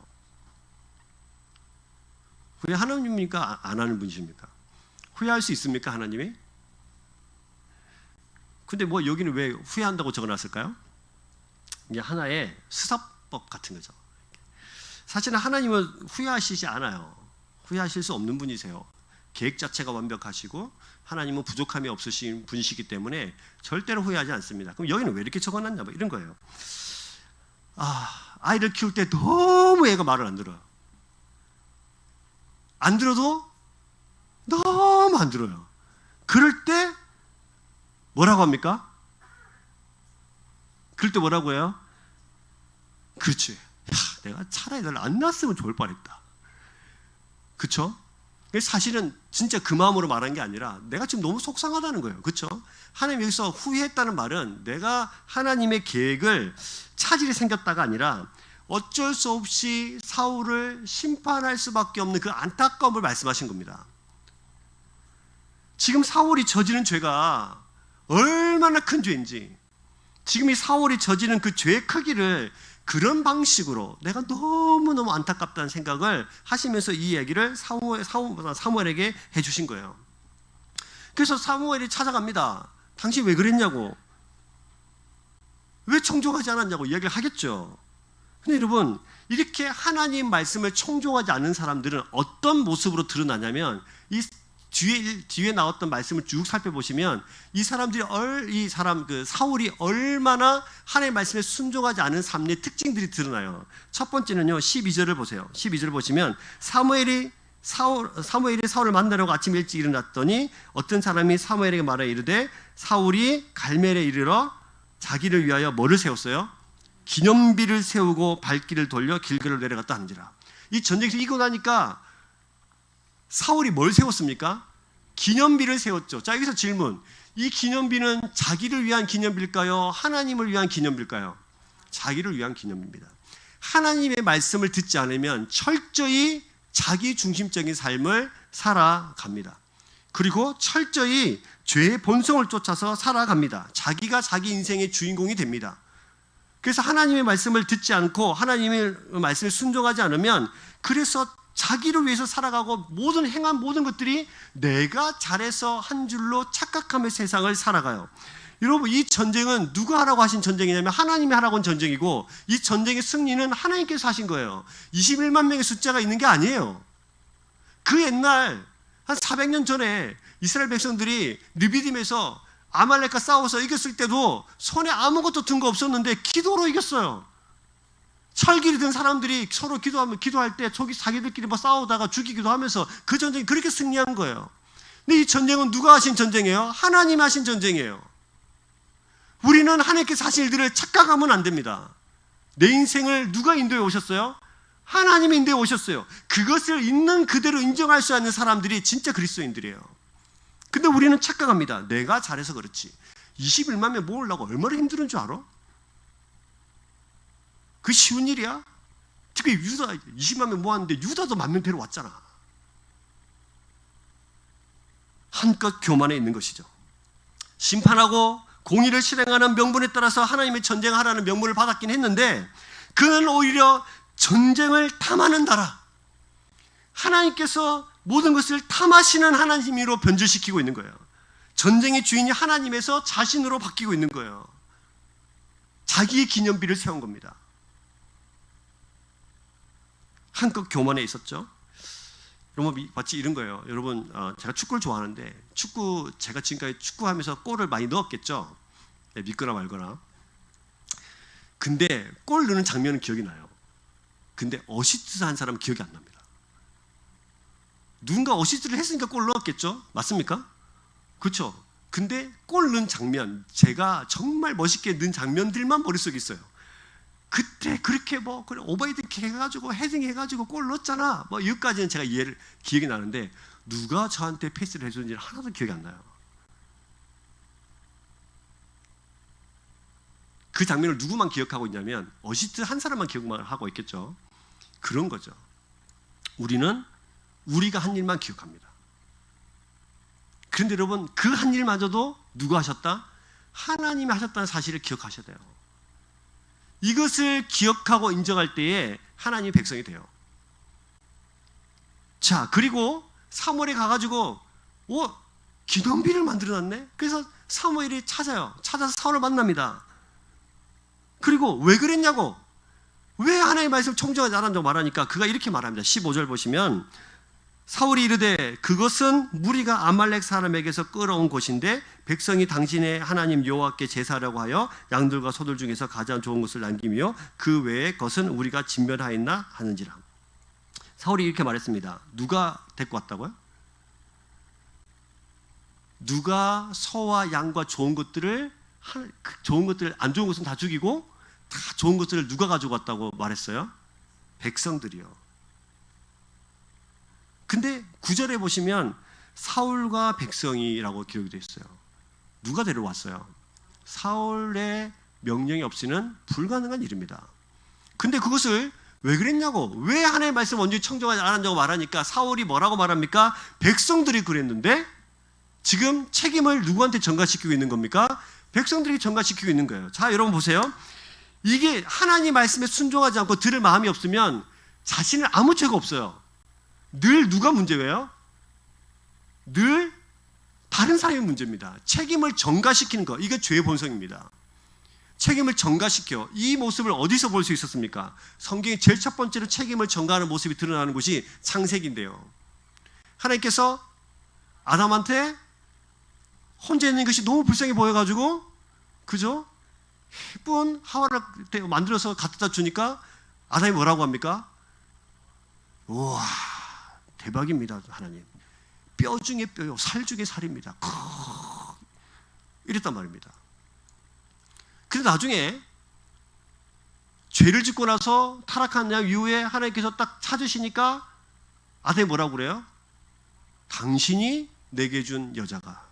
후회하는 분입니까? 안 하는 분이십니까? 후회할 수 있습니까? 하나님이? 근데 뭐 여기는 왜 후회한다고 적어놨을까요? 이게 하나의 수사법 같은 거죠. 사실은 하나님은 후회하시지 않아요. 후회하실 수 없는 분이세요. 계획 자체가 완벽하시고 하나님은 부족함이 없으신 분이시기 때문에 절대로 후회하지 않습니다. 그럼 여기는 왜 이렇게 적어놨냐? 뭐 이런 거예요. 아이를 키울 때 너무 애가 말을 안 들어요. 안 들어도 너무 안 들어요. 그럴 때 뭐라고 합니까? 그럴 때 뭐라고 해요? 그렇지. 내가 차라리 널 안 낳았으면 좋을 뻔했다. 그렇죠? 사실은 진짜 그 마음으로 말한 게 아니라 내가 지금 너무 속상하다는 거예요. 그렇죠? 하나님 여기서 후회했다는 말은 내가 하나님의 계획을 차질이 생겼다가 아니라 어쩔 수 없이 사울을 심판할 수밖에 없는 그 안타까움을 말씀하신 겁니다. 지금 사울이 저지른 죄가 얼마나 큰 죄인지, 지금 이 사울이 저지른 그 죄의 크기를 그런 방식으로 내가 너무너무 안타깝다는 생각을 하시면서 이 얘기를 사무엘에게 해주신 거예요. 그래서 사무엘이 찾아갑니다. 당신 왜 그랬냐고, 왜 청종하지 않았냐고 이야기를 하겠죠. 근데 여러분, 이렇게 하나님 말씀을 청종하지 않는 사람들은 어떤 모습으로 드러나냐면, 이 뒤에 나왔던 말씀을 쭉 살펴보시면 사울이 얼마나 하나님의 말씀에 순종하지 않은 삶의 특징들이 드러나요. 첫 번째는요, 12절을 보세요. 12절을 보시면 사무엘이 사울을 만나려고 아침 일찍 일어났더니 어떤 사람이 사무엘에게 말하여 이르되 사울이 갈멜에 이르러 자기를 위하여 뭐를 세웠어요? 기념비를 세우고 발길을 돌려 길가로 내려갔다 하는지라. 이 전쟁에서 이기고 나니까 사울이 뭘 세웠습니까? 기념비를 세웠죠. 자, 여기서 질문. 이 기념비는 자기를 위한 기념비일까요? 하나님을 위한 기념비일까요? 자기를 위한 기념비입니다. 하나님의 말씀을 듣지 않으면 철저히 자기 중심적인 삶을 살아갑니다. 그리고 철저히 죄의 본성을 쫓아서 살아갑니다. 자기가 자기 인생의 주인공이 됩니다. 그래서 하나님의 말씀을 듣지 않고 하나님의 말씀에 순종하지 않으면, 그래서 자기를 위해서 살아가고 행한 모든 것들이 내가 잘해서 한 줄로 착각하며 세상을 살아가요. 여러분, 이 전쟁은 누가 하라고 하신 전쟁이냐면 하나님이 하라고 한 전쟁이고, 이 전쟁의 승리는 하나님께서 하신 거예요. 21만 명의 숫자가 있는 게 아니에요. 그 옛날 한 400년 전에 이스라엘 백성들이 르비딤에서 아말렉과 싸워서 이겼을 때도 손에 아무것도 든 거 없었는데 기도로 이겼어요. 철기를 든 사람들이 서로 기도할 때 자기들끼리 뭐 싸우다가 죽이기도 하면서 그 전쟁이 그렇게 승리한 거예요. 근데 이 전쟁은 누가 하신 전쟁이에요? 하나님 하신 전쟁이에요. 우리는 하나님께서 하신 일들을 착각하면 안 됩니다. 내 인생을 누가 인도해 오셨어요? 하나님이 인도해 오셨어요. 그것을 있는 그대로 인정할 수 있는 사람들이 진짜 그리스도인들이에요. 근데 우리는 착각합니다. 내가 잘해서 그렇지. 21만 명 모으려고 얼마나 힘든 줄 알아? 그 쉬운 일이야? 특히 유다 20만 명 모았는데 유다도 10,000명 데려왔잖아. 한껏 교만해 있는 것이죠. 심판하고 공의를 실행하는 명분에 따라서 하나님의 전쟁하라는 명분을 받았긴 했는데, 그는 오히려 전쟁을 탐하는 나라, 하나님께서 모든 것을 탐하시는 하나님으로 변질시키고 있는 거예요. 전쟁의 주인이 하나님에서 자신으로 바뀌고 있는 거예요. 자기의 기념비를 세운 겁니다. 한껏 교만해 있었죠. 여러분, 마치 이런 거예요. 여러분, 제가 축구를 좋아하는데 제가 지금까지 축구하면서 골을 많이 넣었겠죠. 네, 믿거나 말거나. 근데 골 넣는 장면은 기억이 나요. 근데 어시스트 한 사람은 기억이 안 납니다. 누군가 어시스트를 했으니까 골 넣었겠죠? 맞습니까? 그렇죠? 근데 골 넣은 장면, 제가 정말 멋있게 넣은 장면들만 머릿속에 있어요. 그때 그렇게 오버헤드 해가지고 헤딩 해가지고 골 넣었잖아. 여기까지는 제가 기억이 나는데, 누가 저한테 패스를 해줬는지 하나도 기억이 안 나요. 그 장면을 누구만 기억하고 있냐면 어시스트 한 사람만 기억만 하고 있겠죠. 그런 거죠. 우리는 우리가 한 일만 기억합니다. 그런데 여러분, 그 한 일마저도 누가 하셨다? 하나님이 하셨다는 사실을 기억하셔야 돼요. 이것을 기억하고 인정할 때에 하나님의 백성이 돼요. 자, 그리고 사무엘에 가가지고 기념비를 만들어놨네. 그래서 사무엘이 찾아서 사울을 만납니다. 그리고 왜 그랬냐고, 왜 하나님의 말씀을 청정하지 않았냐고 말하니까 그가 이렇게 말합니다. 15절 보시면, 사울이 이르되 그것은 무리가 아말렉 사람에게서 끌어온 곳인데 백성이 당신의 하나님 여호와께 제사하려고 하여 양들과 소들 중에서 가장 좋은 것을 남기며 그 외의 것은 우리가 진멸하였나 하는지라. 사울이 이렇게 말했습니다. 누가 데리고 왔다고요? 누가 소와 양과 좋은 것들을 안 좋은 것은 다 죽이고 다 좋은 것들을 누가 가지고 왔다고 말했어요? 백성들이요. 근데 9절에 보시면 사울과 백성이라고 기록이 되어 있어요. 누가 데려왔어요? 사울의 명령이 없이는 불가능한 일입니다. 근데 그것을 왜 그랬냐고, 왜 하나님의 말씀 언제 청정하지 않았냐고 말하니까 사울이 뭐라고 말합니까? 백성들이 그랬는데 지금 책임을 누구한테 전가시키고 있는 겁니까? 백성들이 전가시키고 있는 거예요. 자, 여러분 보세요. 이게 하나님 말씀에 순종하지 않고 들을 마음이 없으면 자신은 아무 죄가 없어요. 늘 누가 문제예요? 늘 다른 사람의 문제입니다. 책임을 전가시키는 것, 이게 죄의 본성입니다. 책임을 전가시켜. 이 모습을 어디서 볼 수 있었습니까? 성경의 제일 첫 번째로 책임을 전가하는 모습이 드러나는 곳이 창세기인데요. 하나님께서 아담한테 혼자 있는 것이 너무 불쌍해 보여가지고, 그죠? 예쁜 하와를 만들어서 갖다 주니까 아담이 뭐라고 합니까? 우와, 대박입니다, 하나님. 뼈 중에 뼈요, 살 중에 살입니다. 이랬단 말입니다. 근데 나중에 죄를 짓고 나서 타락한 이후에 하나님께서 딱 찾으시니까 아담이 뭐라고 그래요? 당신이 내게 준 여자가.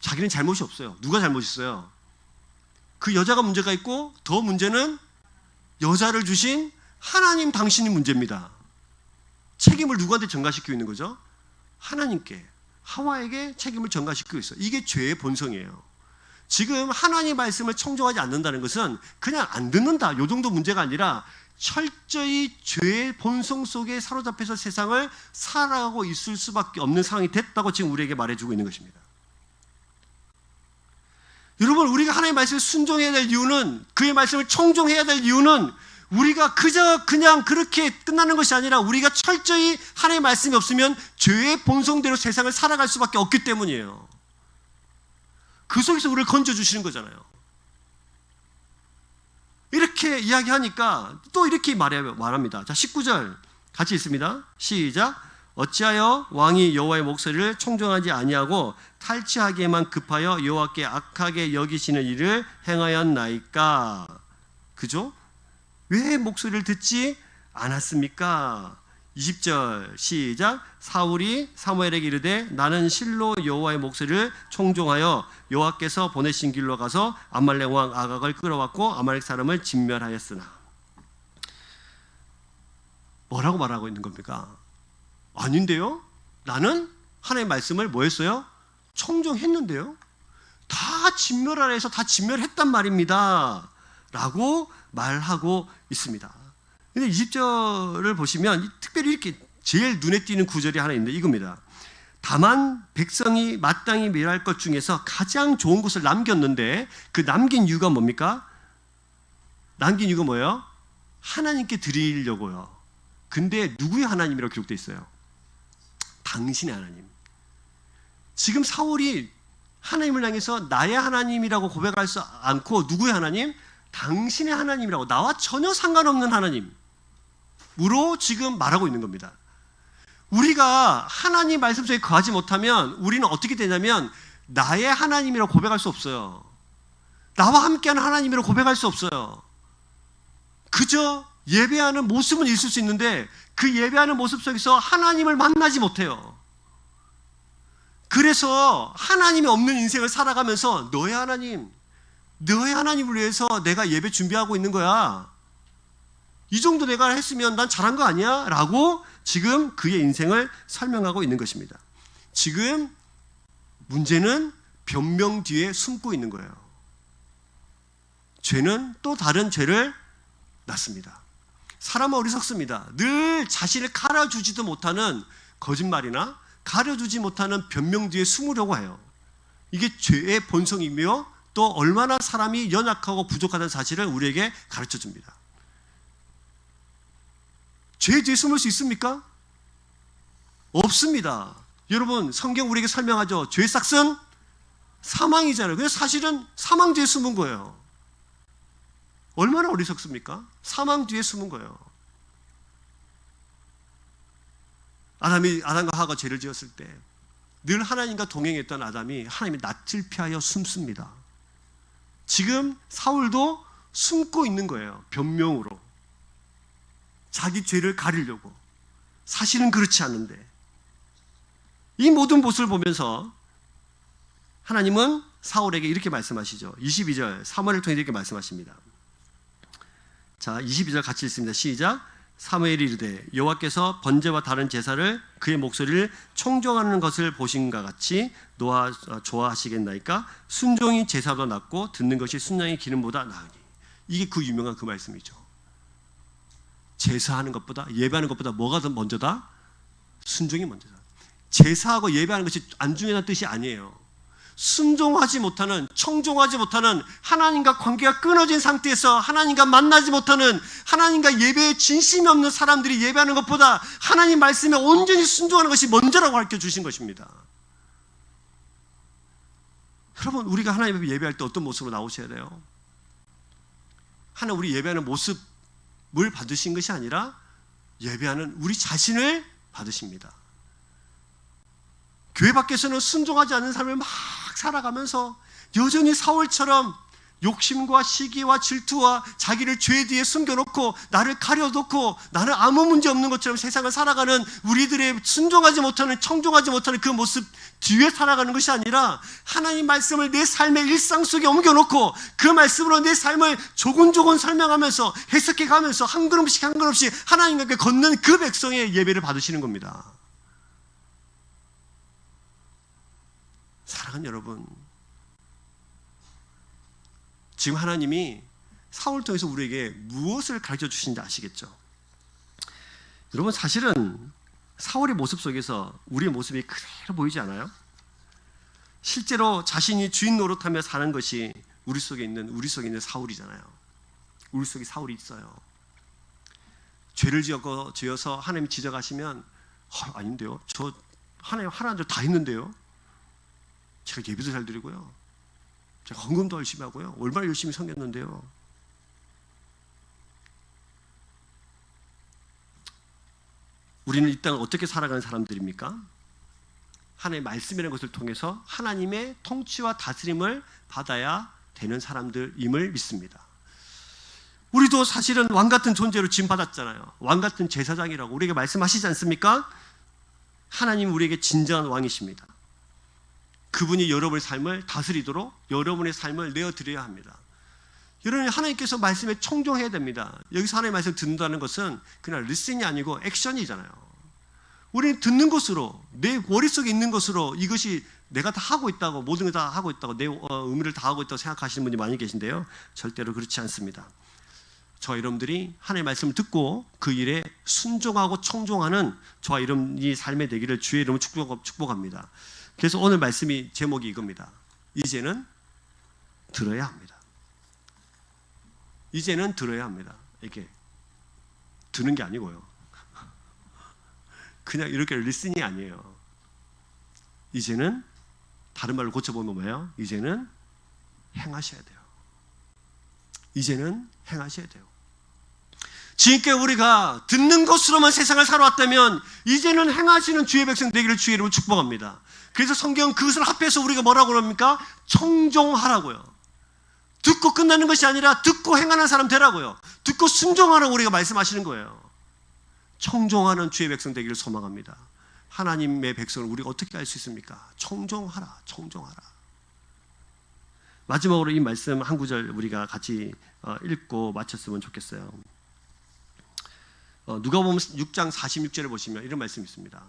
자기는 잘못이 없어요. 누가 잘못 있어요? 그 여자가 문제가 있고, 더 문제는 여자를 주신 하나님 당신이 문제입니다. 책임을 누구한테 전가시키고 있는 거죠? 하나님께, 하와에게 책임을 전가시키고 있어요. 이게 죄의 본성이에요. 지금 하나님 말씀을 청정하지 않는다는 것은 그냥 안 듣는다, 이 정도 문제가 아니라 철저히 죄의 본성 속에 사로잡혀서 세상을 살아가고 있을 수밖에 없는 상황이 됐다고 지금 우리에게 말해주고 있는 것입니다. 여러분, 우리가 하나님의 말씀에 순종해야 될 이유는, 그의 말씀을 청종해야 될 이유는 우리가 그냥 그렇게 끝나는 것이 아니라 우리가 철저히 하나님의 말씀이 없으면 죄의 본성대로 세상을 살아갈 수밖에 없기 때문이에요. 그 속에서 우리를 건져주시는 거잖아요. 이렇게 이야기하니까 또 이렇게 말합니다. 자, 19절 같이 읽습니다. 시작. 어찌하여 왕이 여호와의 목소리를 청종하지 아니하고 탈취하기에만 급하여 여호와께 악하게 여기시는 일을 행하였나이까? 그죠? 왜 목소리를 듣지 않았습니까? 20절 시작. 사울이 사무엘에게 이르되 나는 실로 여호와의 목소리를 청종하여 여호와께서 보내신 길로 가서 아말렉 왕 아각을 끌어왔고 아말렉 사람을 진멸하였으나. 뭐라고 말하고 있는 겁니까? 아닌데요? 나는 하나님의 말씀을 뭐 했어요? 청종했는데요? 다 진멸하라 해서 다 진멸했단 말입니다 라고 말하고 있습니다. 근데 20절을 보시면 특별히 이렇게 제일 눈에 띄는 구절이 하나 있는데 이겁니다. 다만 백성이 마땅히 멸할 것 중에서 가장 좋은 것을 남겼는데 그 남긴 이유가 뭡니까? 남긴 이유가 뭐예요? 하나님께 드리려고요. 근데 누구의 하나님이라고 기록되어 있어요? 당신의 하나님. 지금 사울이 하나님을 향해서 나의 하나님이라고 고백할 수 않고 누구의 하나님? 당신의 하나님이라고, 나와 전혀 상관없는 하나님으로 지금 말하고 있는 겁니다. 우리가 하나님 말씀 속에 거하지 못하면 우리는 어떻게 되냐면 나의 하나님이라고 고백할 수 없어요. 나와 함께하는 하나님이라고 고백할 수 없어요. 그저 예배하는 모습은 있을 수 있는데 그 예배하는 모습 속에서 하나님을 만나지 못해요. 그래서 하나님이 없는 인생을 살아가면서 너의 하나님을 위해서 내가 예배 준비하고 있는 거야. 이 정도 내가 했으면 난 잘한 거 아니야? 라고 지금 그의 인생을 설명하고 있는 것입니다. 지금 문제는 변명 뒤에 숨고 있는 거예요. 죄는 또 다른 죄를 낳습니다. 사람은 어리석습니다. 늘 자신을 가려주지도 못하는 거짓말이나 가려주지 못하는 변명 뒤에 숨으려고 해요. 이게 죄의 본성이며 또 얼마나 사람이 연약하고 부족하다는 사실을 우리에게 가르쳐줍니다. 죄 뒤에 숨을 수 있습니까? 없습니다. 여러분, 성경 우리에게 설명하죠. 죄의 싹은 사망이잖아요. 그래서 사실은 사망 뒤에 숨은 거예요. 얼마나 어리석습니까? 사망 뒤에 숨은 거예요. 아담과 하와가 죄를 지었을 때 늘 하나님과 동행했던 아담이 하나님의 낯을 피하여 숨습니다. 지금 사울도 숨고 있는 거예요. 변명으로. 자기 죄를 가리려고. 사실은 그렇지 않은데. 이 모든 모습을 보면서 하나님은 사울에게 이렇게 말씀하시죠. 22절 사무엘을 통해 이렇게 말씀하십니다. 자, 22절 같이 읽습니다. 시작. 사무엘이 이르되 여호와께서 번제와 다른 제사를 그의 목소리를 청종하는 것을 보신가 같이 좋아하시겠나이까? 순종이 제사보다 낫고 듣는 것이 순양의 기름보다 나으니. 이게 그 유명한 그 말씀이죠. 제사하는 것보다, 예배하는 것보다 뭐가 더 먼저다? 순종이 먼저다. 제사하고 예배하는 것이 안 중요한 뜻이 아니에요. 순종하지 못하는, 청종하지 못하는, 하나님과 관계가 끊어진 상태에서 하나님과 만나지 못하는, 하나님과 예배에 진심이 없는 사람들이 예배하는 것보다 하나님 말씀에 온전히 순종하는 것이 먼저라고 가르쳐 주신 것입니다. 여러분, 우리가 하나님 앞에 예배할 때 어떤 모습으로 나오셔야 돼요? 하나님 우리 예배하는 모습을 받으신 것이 아니라 예배하는 우리 자신을 받으십니다. 교회 밖에서는 순종하지 않는 삶을 막 살아가면서 여전히 사울처럼 욕심과 시기와 질투와 자기를 죄 뒤에 숨겨놓고 나를 가려놓고 나는 아무 문제 없는 것처럼 세상을 살아가는 우리들의 순종하지 못하는, 청종하지 못하는 그 모습 뒤에 살아가는 것이 아니라 하나님 말씀을 내 삶의 일상 속에 옮겨놓고 그 말씀으로 내 삶을 조곤조곤 설명하면서 해석해가면서 한 걸음씩 한 걸음씩 하나님과 함께 걷는 그 백성의 예배를 받으시는 겁니다. 사랑하는 여러분, 지금 하나님이 사울을 통해서 우리에게 무엇을 가르쳐 주신지 아시겠죠? 여러분, 사실은 사울의 모습 속에서 우리의 모습이 그대로 보이지 않아요? 실제로 자신이 주인 노릇하며 사는 것이 우리 속에 있는 사울이잖아요. 우리 속에 사울이 있어요. 죄를 지어서 하나님 지적하시면 아닌데요. 저 하나님 하라는 대로 다 했는데요. 제가 예배도 잘 드리고요. 제가 헌금도 열심히 하고요. 얼마나 열심히 섬겼는데요. 우리는 이 땅을 어떻게 살아가는 사람들입니까? 하나님의 말씀이라는 것을 통해서 하나님의 통치와 다스림을 받아야 되는 사람들임을 믿습니다. 우리도 사실은 왕같은 존재로 지음받았잖아요. 왕같은 제사장이라고 우리에게 말씀하시지 않습니까? 하나님 우리에게 진정한 왕이십니다. 그분이 여러분의 삶을 다스리도록 여러분의 삶을 내어드려야 합니다. 여러분, 하나님께서 말씀에 청종해야 됩니다. 여기서 하나님의 말씀을 듣는다는 것은 그냥 리슨이 아니고 액션이잖아요. 우리는 듣는 것으로, 내 머릿속에 있는 것으로 이것이 내가 다 하고 있다고, 모든 걸 다 하고 있다고, 내 의미를 다 하고 있다고 생각하시는 분이 많이 계신데요. 절대로 그렇지 않습니다. 저와 여러분들이 하나님의 말씀을 듣고 그 일에 순종하고 청종하는 저와 여러분이 삶의 되기를 주의 이름으로 축복합니다. 그래서 오늘 말씀이 제목이 이겁니다. 이제는 들어야 합니다. 이제는 들어야 합니다. 이렇게 듣는 게 아니고요. 그냥 이렇게 리슨이 아니에요. 이제는 다른 말로 고쳐보면 뭐예요? 이제는 행하셔야 돼요. 이제는 행하셔야 돼요. 지금까지 우리가 듣는 것으로만 세상을 살아왔다면 이제는 행하시는 주의 백성 되기를 주의 이름으로 축복합니다. 그래서 성경은 그것을 합해서 우리가 뭐라고 그럽니까? 청종하라고요. 듣고 끝나는 것이 아니라 듣고 행하는 사람 되라고요. 듣고 순종하라고 우리가 말씀하시는 거예요. 청종하는 주의 백성 되기를 소망합니다. 하나님의 백성을 우리가 어떻게 알 수 있습니까? 청종하라, 청종하라. 마지막으로 이 말씀 한 구절 우리가 같이 읽고 마쳤으면 좋겠어요. 누가복음 6장 46절을 보시면 이런 말씀이 있습니다.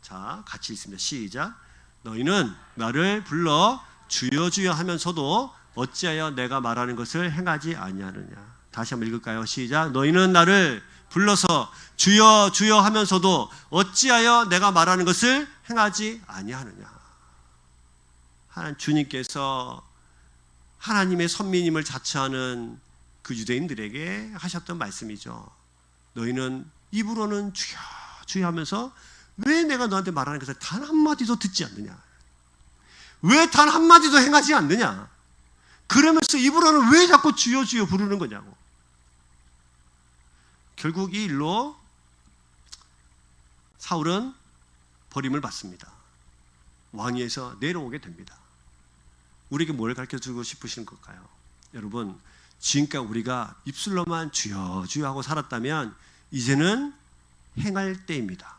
자, 같이 읽습니다. 시작. 너희는 나를 불러 주여 주여 하면서도 어찌하여 내가 말하는 것을 행하지 아니하느냐. 다시 한번 읽을까요? 시작. 너희는 나를 불러서 주여 주여 하면서도 어찌하여 내가 말하는 것을 행하지 아니하느냐. 하나님 주님께서 하나님의 선민임을 자처하는 그 유대인들에게 하셨던 말씀이죠. 너희는 입으로는 주여 주여 하면서 왜 내가 너한테 말하는 것을 단 한마디도 듣지 않느냐. 왜 단 한마디도 행하지 않느냐. 그러면서 입으로는 왜 자꾸 주여 주여 부르는 거냐고. 결국 이 일로 사울은 버림을 받습니다. 왕위에서 내려오게 됩니다. 우리에게 뭘 가르쳐주고 싶으신 걸까요? 여러분, 지금까지 우리가 입술로만 주여 주여 하고 살았다면 이제는 행할 때입니다.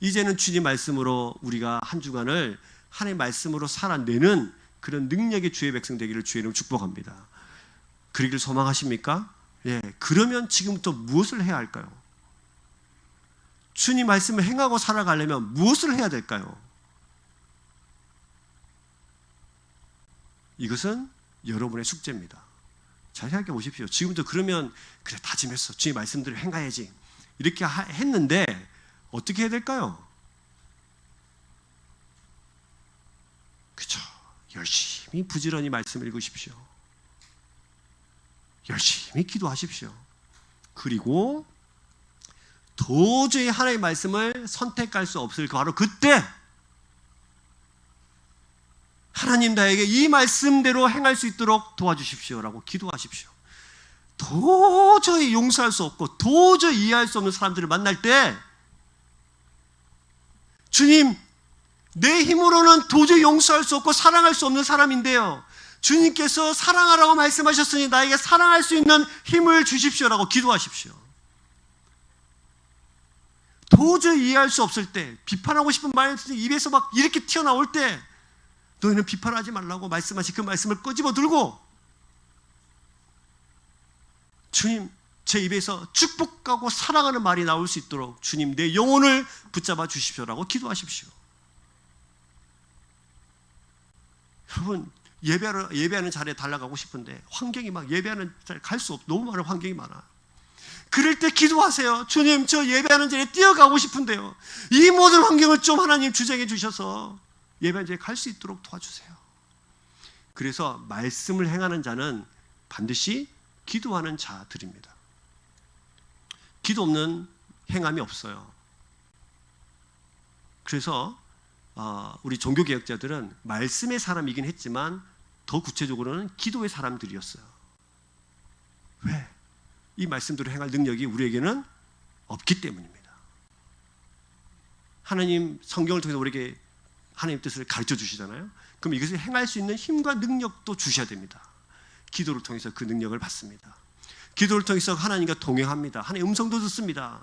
이제는 주님 말씀으로 우리가 한 주간을 하나님의 말씀으로 살아내는 그런 능력의 주의 백성 되기를 주의 이름으로 축복합니다. 그러기를 소망하십니까? 예, 그러면 지금부터 무엇을 해야 할까요? 주님 말씀을 행하고 살아가려면 무엇을 해야 될까요? 이것은 여러분의 숙제입니다. 잘 생각해 보십시오. 지금부터 그러면 그래 다짐했어. 주님 말씀대로 행해야지. 이렇게 했는데 어떻게 해야 될까요? 그렇죠. 열심히 부지런히 말씀을 읽으십시오. 열심히 기도하십시오. 그리고 도저히 하나님의 말씀을 선택할 수 없을 바로 그때 하나님 나에게 이 말씀대로 행할 수 있도록 도와주십시오라고 기도하십시오. 도저히 용서할 수 없고 도저히 이해할 수 없는 사람들을 만날 때 주님, 내 힘으로는 도저히 용서할 수 없고 사랑할 수 없는 사람인데요, 주님께서 사랑하라고 말씀하셨으니 나에게 사랑할 수 있는 힘을 주십시오라고 기도하십시오. 도저히 이해할 수 없을 때, 비판하고 싶은 말씀이 입에서 막 이렇게 튀어나올 때 너희는 비판하지 말라고 말씀하신 그 말씀을 끄집어 들고 주님, 제 입에서 축복하고 사랑하는 말이 나올 수 있도록 주님 내 영혼을 붙잡아 주십시오라고 기도하십시오. 여러분, 예배하는 자리에 달려가고 싶은데 환경이 막 예배하는 자리에 갈 수 없어. 너무 많은 환경이 많아. 그럴 때 기도하세요. 주님, 저 예배하는 자리에 뛰어가고 싶은데요, 이 모든 환경을 좀 하나님 주장해 주셔서 예배자에 갈 수 있도록 도와주세요. 그래서 말씀을 행하는 자는 반드시 기도하는 자들입니다. 기도 없는 행함이 없어요. 그래서 우리 종교개혁자들은 말씀의 사람이긴 했지만 더 구체적으로는 기도의 사람들이었어요. 왜? 이 말씀대로 행할 능력이 우리에게는 없기 때문입니다. 하나님 성경을 통해서 우리에게 하나님 뜻을 가르쳐 주시잖아요. 그럼 이것을 행할 수 있는 힘과 능력도 주셔야 됩니다. 기도를 통해서 그 능력을 받습니다. 기도를 통해서 하나님과 동행합니다. 하나님의 음성도 듣습니다.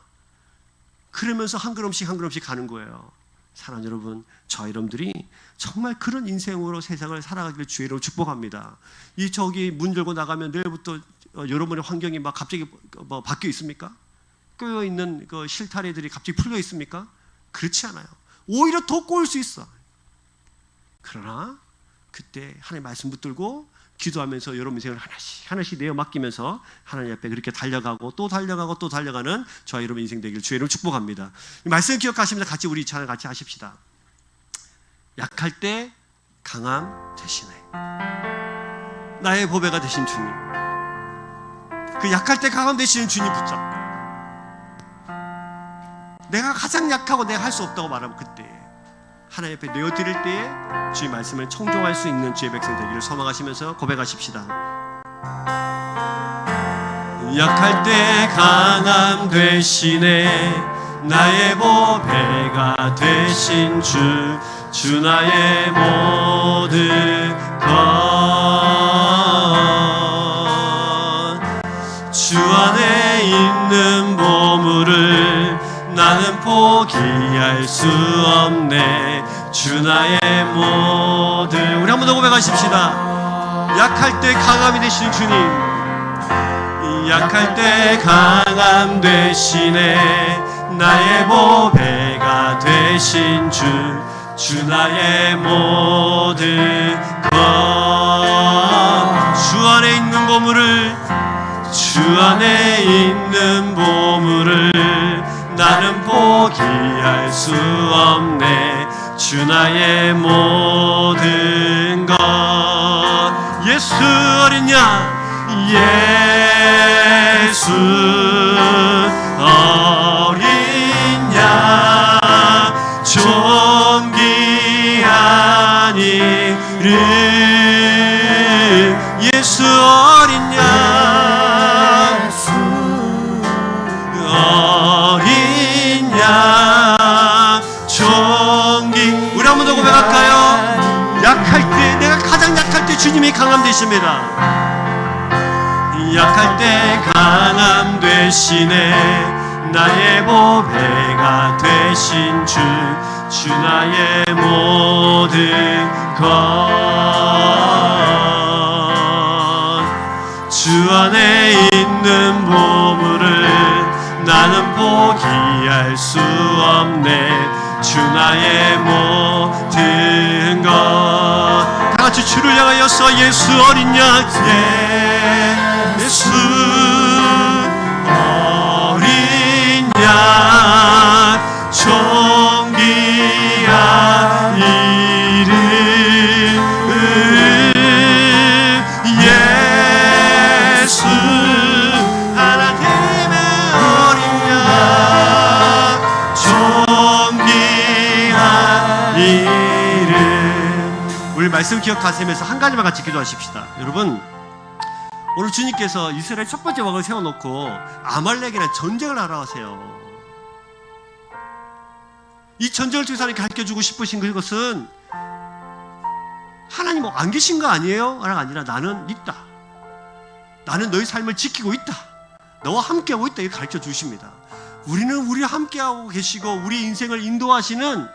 그러면서 한 걸음씩 한 걸음씩 가는 거예요. 사랑하는 여러분, 저와 여러분들이 정말 그런 인생으로 세상을 살아가기를 주의 이름으로 축복합니다. 저기 문 열고 나가면 내일부터 여러분의 환경이 막 갑자기 바뀌어 있습니까? 꼬여 있는 그 실타래들이 갑자기 풀려 있습니까? 그렇지 않아요. 오히려 더 꼬일 수 있어. 그러나 그때 하나님 말씀 붙들고 기도하면서 여러분 인생을 하나씩 내어 맡기면서 하나님 앞에 그렇게 달려가고 또 달려가고 또 달려가는 저와 여러분 인생 되기를 주의 이름으로 축복합니다. 말씀 기억하시면서 같이 우리 찬양 같이 하십시다. 약할 때 강함 되시네. 나의 보배가 되신 주님. 그 약할 때 강함 되시는 주님 붙잡고 내가 가장 약하고 내가 할 수 없다고 말하면 그때 하나님 앞에 내어드릴 때에 주의 말씀을 청종할 수 있는 주의 백성 되기를 소망하시면서 고백하십시다. 약할 때 강함 되시네. 나의 보배가 되신 주 나의 모든 것. 주 안에 있는 보물을 나는 포기할 수 없네. 주 나의 모든. 우리 한 번 더 고백하십시다. 약할 때 강함이 되시는 주님. 약할 때 강함 되시네. 나의 보배가 되신 주 나의 모든 것. 주 안에 있는 보물을 주 안에 있는 보물을 나는 포기할 수 없네. 주 나의 모든 것. 예수 어린 양. 예수 어린 양 존귀한 이름. 예수 어린 양 어린 양 존귀. 우리 한 번 더 고백할까요? 약할 때, 내가 가장 약할 때 주님이 강함 되십니다. 약할 때 강함 되시네. 나의 보배가 되신 주 나의 모든 것. 주 안에 있는 보물을 나는 포기할 수 없네. 주 나의 모든 것. 다 같이 주를 향하여서 예수 어린 양. 예수 어린 양 존귀한 이름. 예수 하나님의 어린 양 존귀한 이름. 우리 말씀 기억하시면서 한 가지만 같이 기도하십시다. 여러분, 오늘 주님께서 이스라엘 첫 번째 왕을 세워놓고 아말렉이랑 전쟁을 하러 하세요. 이 전쟁을 통해서 하나님 가르쳐주고 싶으신 그것은 하나님 안 계신 거 아니에요? 아니라 나는 있다. 나는 너의 삶을 지키고 있다. 너와 함께하고 있다. 이렇게 가르쳐 주십니다. 우리는 우리와 함께하고 계시고 우리 인생을 인도하시는